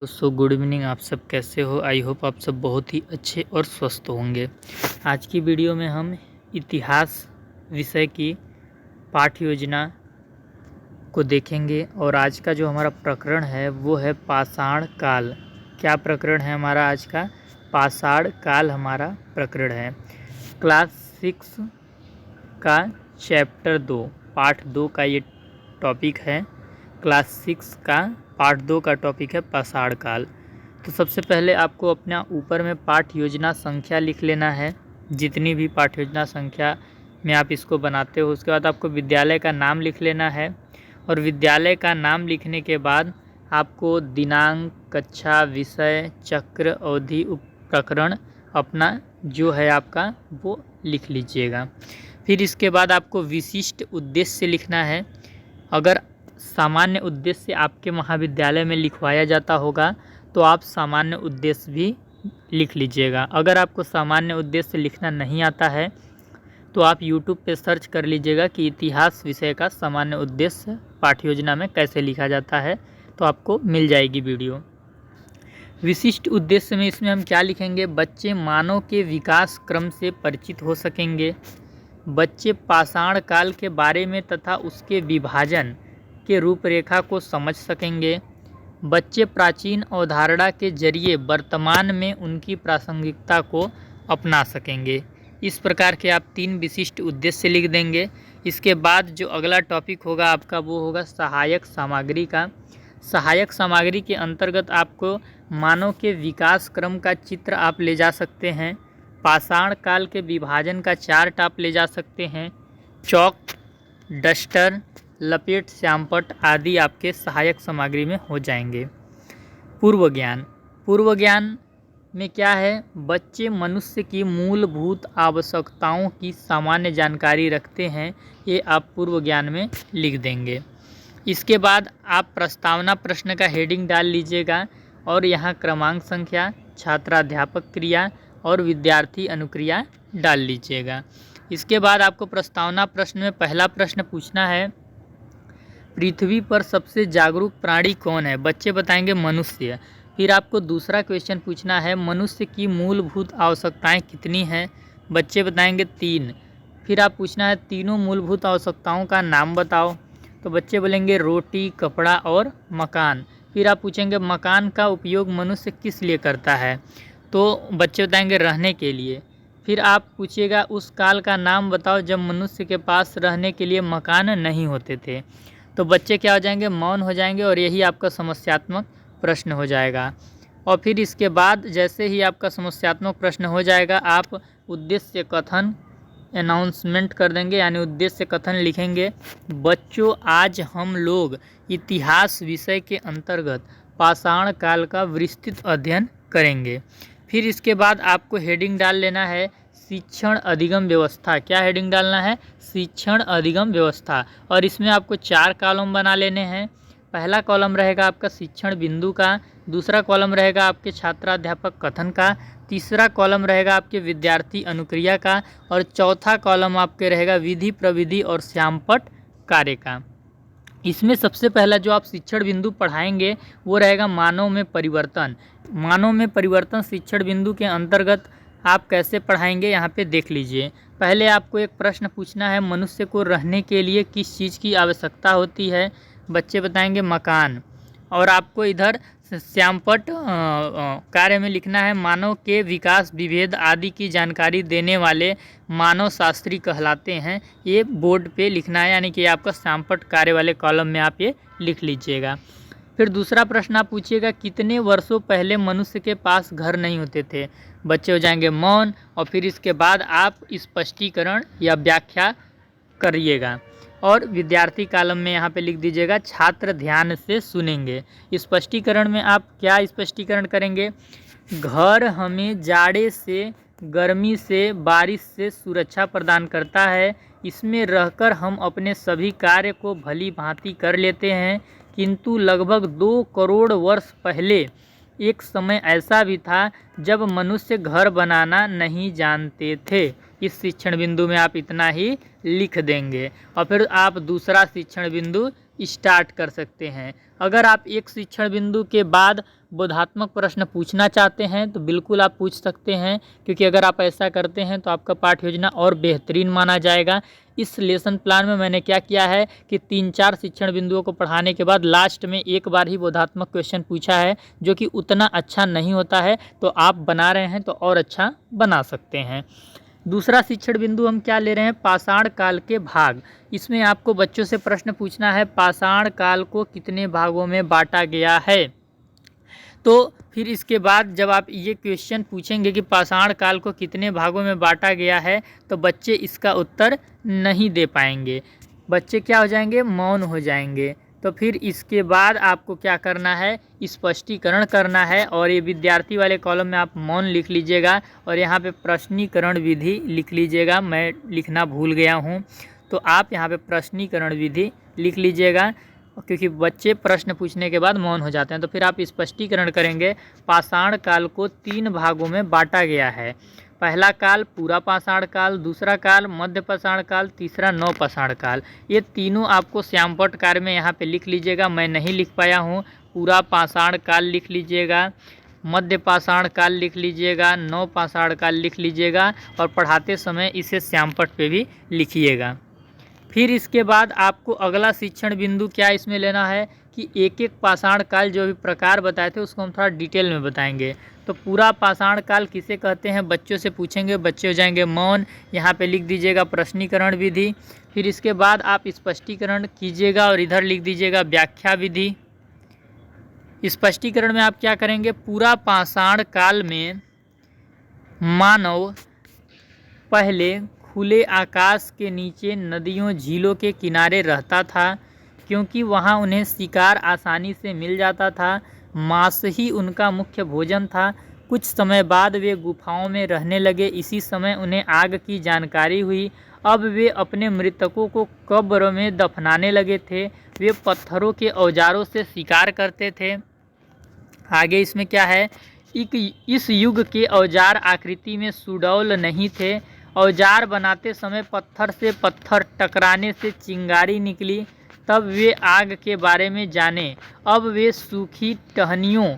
दोस्तों good evening. आप सब कैसे हो? आई होप आप सब बहुत ही अच्छे और स्वस्थ होंगे। आज की वीडियो में हम इतिहास विषय की पाठ योजना को देखेंगे और आज का जो हमारा प्रकरण है वो है पाषाण काल। क्या प्रकरण है हमारा आज का? पाषाण काल हमारा प्रकरण है। क्लास 6 का चैप्टर 2 पार्ट 2 का ये टॉपिक है। क्लास 6 का पार्ट 2 का टॉपिक है पाषाण काल। तो सबसे पहले आपको अपना ऊपर में पाठ योजना संख्या लिख लेना है। जितनी भी पाठ योजना संख्या में आप इसको बनाते हो उसके बाद आपको विद्यालय का नाम लिख लेना है और विद्यालय का नाम लिखने के बाद आपको दिनांक, कक्षा, विषय, चक्र, अवधि, प्रकरण अपना जो है आपका वो लिख लीजिएगा। फिर इसके बाद आपको विशिष्ट उद्देश्य लिखना है। अगर सामान्य उद्देश्य आपके महाविद्यालय में लिखवाया जाता होगा तो आप सामान्य उद्देश्य भी लिख लीजिएगा। अगर आपको सामान्य उद्देश्य लिखना नहीं आता है तो आप YouTube पे सर्च कर लीजिएगा कि इतिहास विषय का सामान्य उद्देश्य पाठ्य योजना में कैसे लिखा जाता है, तो आपको मिल जाएगी वीडियो। विशिष्ट उद्देश्य में इसमें हम क्या लिखेंगे? बच्चे मानव के विकास क्रम से परिचित हो सकेंगे, बच्चे पाषाण काल के बारे में तथा उसके विभाजन के रूपरेखा को समझ सकेंगे, बच्चे प्राचीन अवधारणा के जरिए वर्तमान में उनकी प्रासंगिकता को अपना सकेंगे। इस प्रकार के आप 3 विशिष्ट उद्देश्य लिख देंगे। इसके बाद जो अगला टॉपिक होगा आपका वो होगा सहायक सामग्री का। सहायक सामग्री के अंतर्गत आपको मानव के विकास क्रम का चित्र आप ले जा सकते हैं, पाषाण काल के विभाजन का चार्ट आप ले जा सकते हैं, चौक, डस्टर, लपेट, श्यामपट्ट आदि आपके सहायक सामग्री में हो जाएंगे। पूर्व ज्ञान। पूर्व ज्ञान में क्या है? बच्चे मनुष्य की मूलभूत आवश्यकताओं की सामान्य जानकारी रखते हैं, ये आप पूर्व ज्ञान में लिख देंगे। इसके बाद आप प्रस्तावना प्रश्न का हेडिंग डाल लीजिएगा और यहाँ क्रमांक संख्या, छात्राध्यापक क्रिया और विद्यार्थी अनुक्रिया डाल लीजिएगा। इसके बाद आपको प्रस्तावना प्रश्न में पहला प्रश्न पूछना है, पृथ्वी पर सबसे जागरूक प्राणी कौन है? बच्चे बताएंगे मनुष्य। फिर आपको दूसरा क्वेश्चन पूछना है, मनुष्य की मूलभूत आवश्यकताएं कितनी हैं? बच्चे बताएंगे 3। फिर आप पूछना है, तीनों मूलभूत आवश्यकताओं का नाम बताओ। तो बच्चे बोलेंगे रोटी, कपड़ा और मकान। फिर आप पूछेंगे मकान का उपयोग मनुष्य किस लिए करता है? तो बच्चे बताएंगे रहने के लिए। फिर आप पूछिएगा उस काल का नाम बताओ जब मनुष्य के पास रहने के लिए मकान नहीं होते थे। तो बच्चे क्या हो जाएंगे? मौन हो जाएंगे और यही आपका समस्यात्मक प्रश्न हो जाएगा। और फिर इसके बाद जैसे ही आपका समस्यात्मक प्रश्न हो जाएगा आप उद्देश्य कथन अनाउंसमेंट कर देंगे, यानी उद्देश्य कथन लिखेंगे। बच्चों, आज हम लोग इतिहास विषय के अंतर्गत पाषाण काल का विस्तृत अध्ययन करेंगे। फिर इसके बाद आपको हेडिंग डाल लेना है शिक्षण अधिगम व्यवस्था। क्या हेडिंग डालना है? शिक्षण अधिगम व्यवस्था। और इसमें आपको 4 कॉलम बना लेने हैं। पहला कॉलम रहेगा आपका शिक्षण बिंदु का, दूसरा कॉलम रहेगा आपके छात्राध्यापक कथन का, तीसरा कॉलम रहेगा आपके विद्यार्थी अनुक्रिया का और चौथा कॉलम आपके रहेगा विधि, प्रविधि और श्यामपट्ट कार्य का। इसमें सबसे पहला जो आप शिक्षण बिंदु पढ़ाएंगे वो रहेगा मानव में परिवर्तन। मानव में परिवर्तन शिक्षण बिंदु के अंतर्गत आप कैसे पढ़ाएंगे यहाँ पे देख लीजिए। पहले आपको एक प्रश्न पूछना है, मनुष्य को रहने के लिए किस चीज़ की आवश्यकता होती है? बच्चे बताएंगे मकान। और आपको इधर श्यामपट्ट कार्य में लिखना है मानव के विकास, विभेद आदि की जानकारी देने वाले मानव शास्त्री कहलाते हैं। ये बोर्ड पे लिखना है, यानी कि आपका श्यामपट्ट कार्य वाले कॉलम में आप ये लिख लीजिएगा। फिर दूसरा प्रश्न आप पूछिएगा, कितने वर्षों पहले मनुष्य के पास घर नहीं होते थे? बच्चे हो जाएंगे मौन और फिर इसके बाद आप स्पष्टीकरण या व्याख्या करिएगा। और विद्यार्थी कॉलम में यहाँ पे लिख दीजिएगा छात्र ध्यान से सुनेंगे। स्पष्टीकरण में आप क्या स्पष्टीकरण करेंगे? घर हमें जाड़े से, गर्मी से, बारिश से सुरक्षा प्रदान करता है। इसमें रहकर हम अपने सभी कार्य को भली भांति कर लेते हैं, किंतु लगभग 2 करोड़ वर्ष पहले एक समय ऐसा भी था जब मनुष्य घर बनाना नहीं जानते थे। इस शिक्षण बिंदु में आप इतना ही लिख देंगे और फिर आप दूसरा शिक्षण बिंदु स्टार्ट कर सकते हैं। अगर आप एक शिक्षण बिंदु के बाद बोधात्मक प्रश्न पूछना चाहते हैं तो बिल्कुल आप पूछ सकते हैं, क्योंकि अगर आप ऐसा करते हैं तो आपका पाठ्य योजना और बेहतरीन माना जाएगा। इस लेसन प्लान में मैंने क्या किया है कि 3-4 शिक्षण बिंदुओं को पढ़ाने के बाद लास्ट में एक बार ही बोधात्मक क्वेश्चन पूछा है, जो कि उतना अच्छा नहीं होता है। तो आप बना रहे हैं तो और अच्छा बना सकते हैं। दूसरा शिक्षण बिंदु हम क्या ले रहे हैं, पाषाण काल के भाग। इसमें आपको बच्चों से प्रश्न पूछना है, पाषाण काल को कितने भागों में बांटा गया है। तो फिर इसके बाद जब आप ये क्वेश्चन पूछेंगे कि पाषाण काल को कितने भागों में बांटा गया है, तो बच्चे इसका उत्तर नहीं दे पाएंगे, बच्चे क्या हो जाएंगे, मौन हो जाएंगे। तो फिर इसके बाद आपको क्या करना है, स्पष्टीकरण करना है। और ये विद्यार्थी वाले कॉलम में आप मौन लिख लीजिएगा और यहाँ पे प्रश्नीकरण विधि लिख लीजिएगा। मैं लिखना भूल गया हूँ, तो आप यहाँ पे प्रश्नीकरण विधि लिख लीजिएगा, क्योंकि बच्चे प्रश्न पूछने के बाद मौन हो जाते हैं। तो फिर आप स्पष्टीकरण करेंगे, पाषाण काल को 3 भागों में बांटा गया है। पहला काल पूरा पाषाण काल, दूसरा काल मध्य पाषाण काल, तीसरा नव पाषाण काल। ये तीनों आपको श्यामपट्ट कार्य में यहाँ पे लिख लीजिएगा, मैं नहीं लिख पाया हूँ। पूरा पाषाण काल लिख लीजिएगा, मध्य पाषाण काल लिख लीजिएगा, नव पाषाण काल लिख लीजिएगा, और पढ़ाते समय इसे श्यामपट्ट पे भी लिखिएगा। फिर इसके बाद आपको अगला शिक्षण बिंदु क्या इसमें लेना है कि एक एक पाषाण काल जो भी प्रकार बताए थे उसको हम थोड़ा डिटेल में बताएंगे। तो पूरा पाषाण काल किसे कहते हैं, बच्चों से पूछेंगे, बच्चे हो जाएंगे मौन। यहाँ पे लिख दीजिएगा प्रश्नीकरण विधि। फिर इसके बाद आप स्पष्टीकरण कीजिएगा और इधर लिख दीजिएगा व्याख्या विधि। स्पष्टीकरण में आप क्या करेंगे, पूरा पाषाण काल में मानव पहले खुले आकाश के नीचे नदियों झीलों के किनारे रहता था, क्योंकि वहां उन्हें शिकार आसानी से मिल जाता था। मांस ही उनका मुख्य भोजन था। कुछ समय बाद वे गुफाओं में रहने लगे। इसी समय उन्हें आग की जानकारी हुई। अब वे अपने मृतकों को कब्र में दफनाने लगे थे। वे पत्थरों के औजारों से शिकार करते थे। आगे इसमें क्या है, इस युग के औजार आकृति में सुडौल नहीं थे। औजार बनाते समय पत्थर से पत्थर टकराने से चिंगारी निकली, तब वे आग के बारे में जाने। अब वे सूखी टहनियों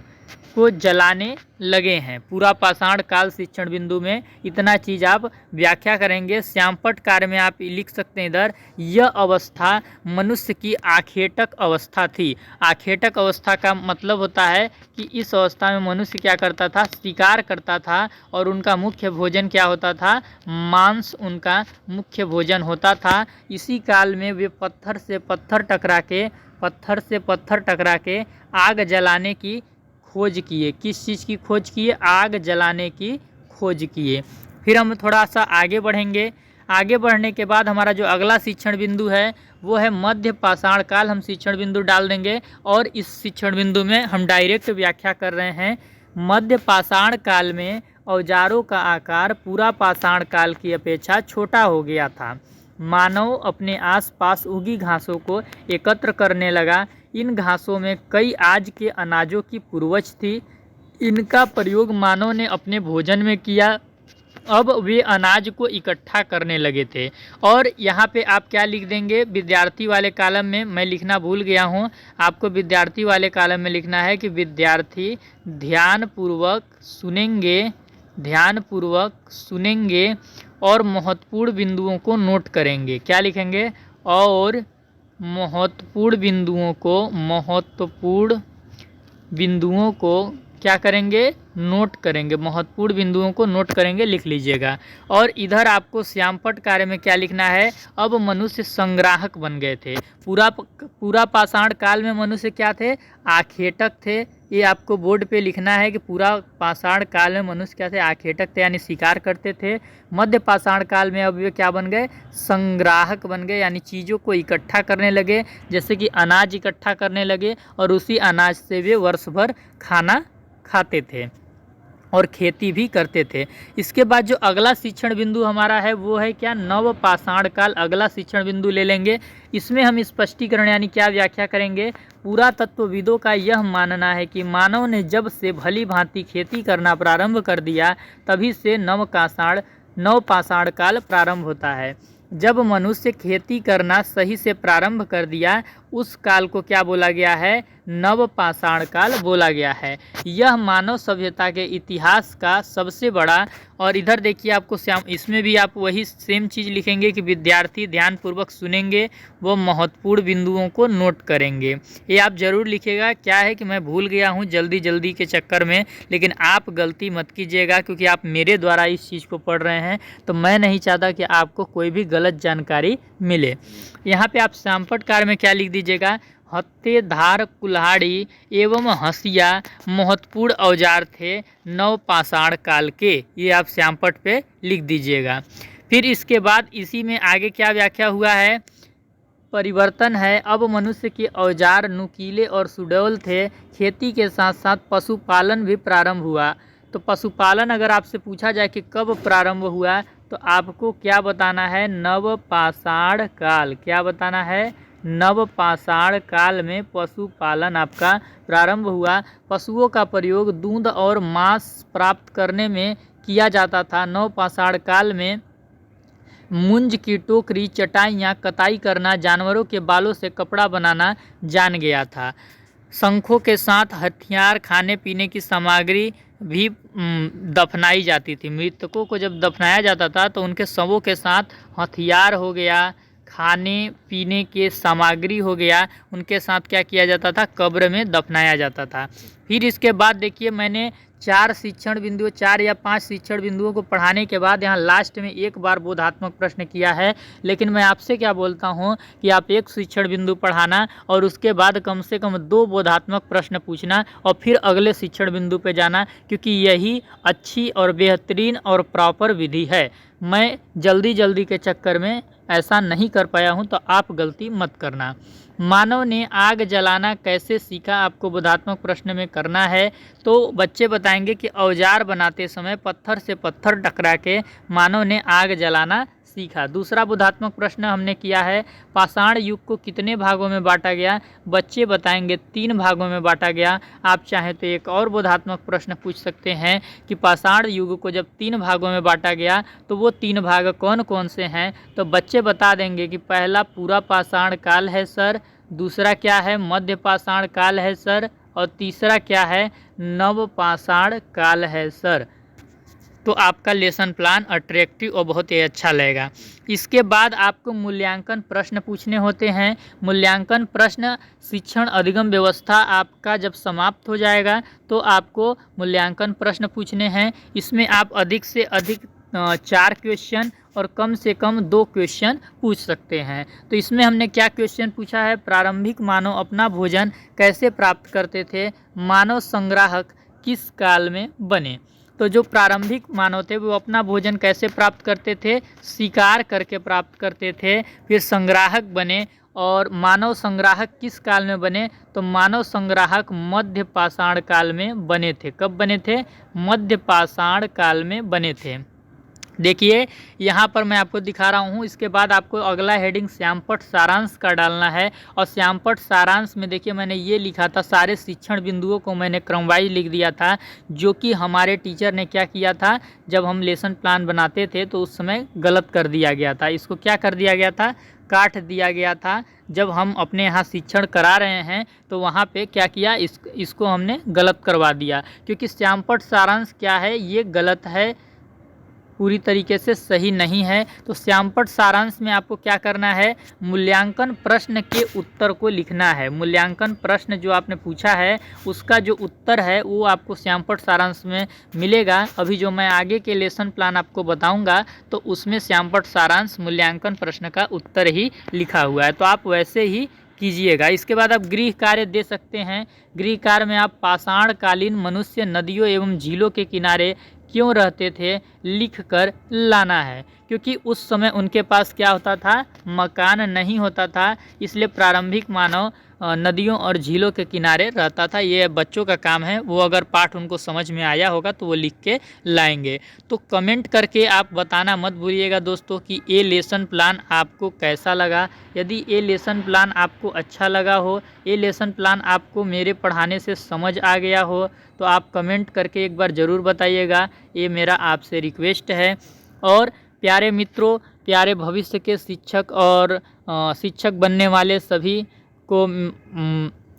को जलाने लगे हैं। पूरा पाषाण काल शिक्षण बिंदु में इतना चीज़ आप व्याख्या करेंगे। श्यामपट्ट कार्य में आप लिख सकते हैं इधर, यह अवस्था मनुष्य की आखेटक अवस्था थी। आखेटक अवस्था का मतलब होता है कि इस अवस्था में मनुष्य क्या करता था, शिकार करता था, और उनका मुख्य भोजन क्या होता था, मांस उनका मुख्य भोजन होता था। इसी काल में वे पत्थर से पत्थर टकरा के आग जलाने की खोज किए। किस चीज़ की खोज किए, आग जलाने की खोज किए। फिर हम थोड़ा सा आगे बढ़ेंगे। आगे बढ़ने के बाद हमारा जो अगला शिक्षण बिंदु है वो है मध्य पाषाण काल। हम शिक्षण बिंदु डाल देंगे और इस शिक्षण बिंदु में हम डायरेक्ट व्याख्या कर रहे हैं। मध्य पाषाण काल में औजारों का आकार पूरा पाषाण काल की अपेक्षा छोटा हो गया था। मानव अपने आसपास उगी घासों को एकत्र करने लगा। इन घासों में कई आज के अनाजों की पूर्वज थी। इनका प्रयोग मानव ने अपने भोजन में किया। अब वे अनाज को इकट्ठा करने लगे थे। और यहाँ पे आप क्या लिख देंगे, विद्यार्थी वाले कॉलम में, मैं लिखना भूल गया हूँ, आपको विद्यार्थी वाले कॉलम में लिखना है कि विद्यार्थी ध्यानपूर्वक सुनेंगे और महत्वपूर्ण बिंदुओं को नोट करेंगे। क्या लिखेंगे, और महत्वपूर्ण बिंदुओं को क्या करेंगे, नोट करेंगे। महत्वपूर्ण बिंदुओं को नोट करेंगे, लिख लीजिएगा। और इधर आपको श्यामपट्ट कार्य में क्या लिखना है, अब मनुष्य संग्राहक बन गए थे। पूरा पाषाण काल में मनुष्य क्या थे, आखेटक थे। ये आपको बोर्ड पे लिखना है कि पूरा पाषाण काल में मनुष्य क्या थे, आखेटक थे, यानी शिकार करते थे। मध्य पाषाण काल में अब वे क्या बन गए, संग्राहक बन गए, यानी चीज़ों को इकट्ठा करने लगे। जैसे कि अनाज इकट्ठा करने लगे और उसी अनाज से वे वर्ष भर खाना खाते थे और खेती भी करते थे। इसके बाद जो अगला शिक्षण बिंदु हमारा है वो है क्या, नव पाषाण काल। अगला शिक्षण बिंदु ले लेंगे। इसमें हम स्पष्टीकरण यानी क्या व्याख्या करेंगे। पुरातत्वविदों का यह मानना है कि मानव ने जब से भली भांति खेती करना प्रारंभ कर दिया तभी से नव पाषाण काल प्रारंभ होता है। जब मनुष्य खेती करना सही से प्रारंभ कर दिया उस काल को क्या बोला गया है? नवपाषाण काल बोला गया है। यह मानव सभ्यता के इतिहास का सबसे बड़ा, और इधर देखिए आपको इसमें भी आप वही सेम चीज़ लिखेंगे कि विद्यार्थी ध्यानपूर्वक सुनेंगे व महत्वपूर्ण बिंदुओं को नोट करेंगे। ये आप ज़रूर लिखिएगा। क्या है कि मैं भूल गया हूँ जल्दी के चक्कर में, लेकिन आप गलती मत कीजिएगा क्योंकि आप मेरे द्वारा इस चीज़ को पढ़ रहे हैं, तो मैं नहीं चाहता कि आपको कोई भी गलत जानकारी मिले। यहाँ पे आप श्यामपट्ट काल में क्या लिख दीजिएगा? हत्थे, धार, कुल्हाड़ी एवं हंसिया महत्वपूर्ण औजार थे नवपाषाण काल के। ये आप श्यामपट्ट पे लिख दीजिएगा। फिर इसके बाद इसी में आगे क्या व्याख्या हुआ है? परिवर्तन है। अब मनुष्य के औजार नुकीले और सुडौल थे। खेती के साथ साथ पशुपालन भी प्रारंभ हुआ। तो पशुपालन अगर आपसे पूछा जाए कि कब प्रारंभ हुआ, तो आपको क्या बताना है? नवपाषाण काल। क्या बताना है? नवपाषाण काल में पशुपालन आपका प्रारंभ हुआ। पशुओं का प्रयोग दूध और मांस प्राप्त करने में किया जाता था। नवपाषाण काल में मुंज की टोकरी, चटाइयाँ, कताई करना, जानवरों के बालों से कपड़ा बनाना जान गया था। शंखों के साथ हथियार, खाने पीने की सामग्री भी दफनाई जाती थी। मृतकों को जब दफनाया जाता था तो उनके शवों के साथ हथियार हो गया, खाने पीने के सामग्री हो गया, उनके साथ क्या किया जाता था? कब्र में दफनाया जाता था। फिर इसके बाद देखिए मैंने 4 शिक्षण बिंदुओं, 4 या 5 शिक्षण बिंदुओं को पढ़ाने के बाद यहाँ लास्ट में एक बार बोधात्मक प्रश्न किया है। लेकिन मैं आपसे क्या बोलता हूँ कि आप एक शिक्षण बिंदु पढ़ाना और उसके बाद कम से कम 2 बोधात्मक प्रश्न पूछना और फिर अगले शिक्षण बिंदु पे जाना, क्योंकि यही अच्छी और बेहतरीन और प्रॉपर विधि है। मैं जल्दी के चक्कर में ऐसा नहीं कर पाया हूँ, तो आप गलती मत करना। मानव ने आग जलाना कैसे सीखा? आपको बोधात्मक प्रश्न में करना है। तो बच्चे बताएंगे कि औजार बनाते समय पत्थर से पत्थर टकरा के मानव ने आग जलाना सीखा। दूसरा बोधात्मक प्रश्न हमने किया है, पाषाण युग को कितने भागों में बांटा गया? बच्चे बताएंगे 3 भागों में बांटा गया। आप चाहें तो एक और बोधात्मक प्रश्न पूछ सकते हैं कि पाषाण युग को जब 3 भागों में बांटा गया तो वो 3 भाग कौन कौन से हैं? तो बच्चे बता देंगे कि पहला पूरा पाषाण काल है सर, दूसरा क्या है? मध्य पाषाण काल है सर, और तीसरा क्या है? नवपाषाण काल है सर। तो आपका लेसन प्लान अट्रैक्टिव और बहुत ही अच्छा लगेगा। इसके बाद आपको मूल्यांकन प्रश्न पूछने होते हैं। मूल्यांकन प्रश्न शिक्षण अधिगम व्यवस्था आपका जब समाप्त हो जाएगा तो आपको मूल्यांकन प्रश्न पूछने हैं। इसमें आप अधिक से अधिक 4 क्वेश्चन और कम से कम 2 क्वेश्चन पूछ सकते हैं। तो इसमें हमने क्या क्वेश्चन पूछा है? प्रारंभिक मानव अपना भोजन कैसे प्राप्त करते थे? मानव संग्राहक किस काल में बने? तो जो प्रारंभिक मानव थे वो अपना भोजन कैसे प्राप्त करते थे? शिकार करके प्राप्त करते थे। फिर संग्राहक बने, और मानव संग्राहक किस काल में बने? तो मानव संग्राहक मध्य पाषाण काल में बने थे। कब बने थे? मध्य पाषाण काल में बने थे। देखिए यहाँ पर मैं आपको दिखा रहा हूँ। इसके बाद आपको अगला हेडिंग श्यामपट्ट सारांश का डालना है, और श्यामपट्ट सारांश में देखिए मैंने ये लिखा था, सारे शिक्षण बिंदुओं को मैंने क्रमवाइज लिख दिया था, जो कि हमारे टीचर ने क्या किया था, जब हम लेसन प्लान बनाते थे तो उस समय गलत कर दिया गया था। इसको क्या कर दिया गया था? काट दिया गया था। जब हम अपने यहाँ शिक्षण करा रहे हैं तो वहाँ पे क्या किया, इसको हमने गलत करवा दिया, क्योंकि श्यामपट्ट सारांश क्या है, ये गलत है, पूरी तरीके से सही नहीं है। तो श्यामपट्ट सारांश में आपको क्या करना है? मूल्यांकन प्रश्न के उत्तर को लिखना है। मूल्यांकन प्रश्न जो आपने पूछा है उसका जो उत्तर है वो आपको श्यामपट्ट सारांश में मिलेगा। अभी जो मैं आगे के लेसन प्लान आपको बताऊंगा तो उसमें श्यामपट्ट सारांश मूल्यांकन प्रश्न का उत्तर ही लिखा हुआ है, तो आप वैसे ही कीजिएगा। इसके बाद आप गृह कार्य दे सकते हैं। गृह कार्य में आप पाषाण कालीन मनुष्य नदियों एवं झीलों के किनारे क्यों रहते थे लिख कर लाना है, क्योंकि उस समय उनके पास क्या होता था, मकान नहीं होता था, इसलिए प्रारंभिक मानव नदियों और झीलों के किनारे रहता था। ये बच्चों का काम है, वो अगर पाठ उनको समझ में आया होगा तो वो लिख के लाएंगे। तो कमेंट करके आप बताना मत भूलिएगा दोस्तों कि ये लेसन प्लान आपको कैसा लगा। यदि ये लेसन प्लान आपको अच्छा लगा हो, ये लेसन प्लान आपको मेरे पढ़ाने से समझ आ गया हो, तो आप कमेंट करके एक बार ज़रूर बताइएगा। ये मेरा आपसे रिक्वेस्ट है। और प्यारे मित्रों, प्यारे भविष्य के शिक्षक और शिक्षक बनने वाले सभी को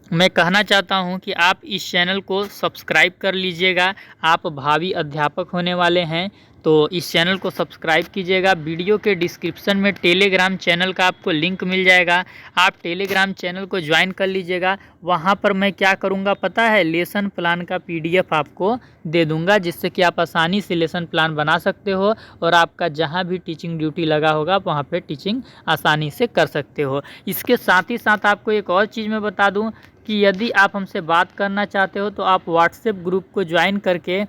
मैं कहना चाहता हूं कि आप इस चैनल को सब्सक्राइब कर लीजिएगा। आप भावी अध्यापक होने वाले हैं तो इस चैनल को सब्सक्राइब कीजिएगा। वीडियो के डिस्क्रिप्शन में टेलीग्राम चैनल का आपको लिंक मिल जाएगा, आप टेलीग्राम चैनल को ज्वाइन कर लीजिएगा। वहां पर मैं क्या करूंगा पता है, लेसन प्लान का PDF आपको दे दूंगा, जिससे कि आप आसानी से लेसन प्लान बना सकते हो और आपका जहां भी टीचिंग ड्यूटी लगा होगा वहां पे टीचिंग आसानी से कर सकते हो। इसके साथ ही साथ आपको एक और चीज़ मैं बता दूं कि यदि आप हमसे बात करना चाहते हो तो आप व्हाट्सएप ग्रुप को ज्वाइन करके,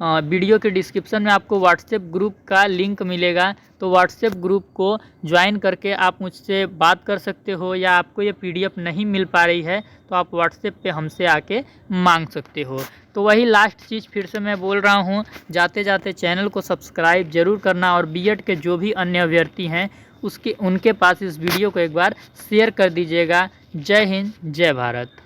वीडियो के डिस्क्रिप्शन में आपको व्हाट्सएप ग्रुप का लिंक मिलेगा, तो व्हाट्सएप ग्रुप को ज्वाइन करके आप मुझसे बात कर सकते हो, या आपको ये PDF नहीं मिल पा रही है तो आप व्हाट्सएप पे हमसे आके मांग सकते हो। तो वही लास्ट चीज़ फिर से मैं बोल रहा हूँ, जाते जाते चैनल को सब्सक्राइब ज़रूर करना और B.Ed के जो भी अन्य अभ्यर्थी हैं उनके पास इस वीडियो को एक बार शेयर कर दीजिएगा। जय हिंद, जय भारत।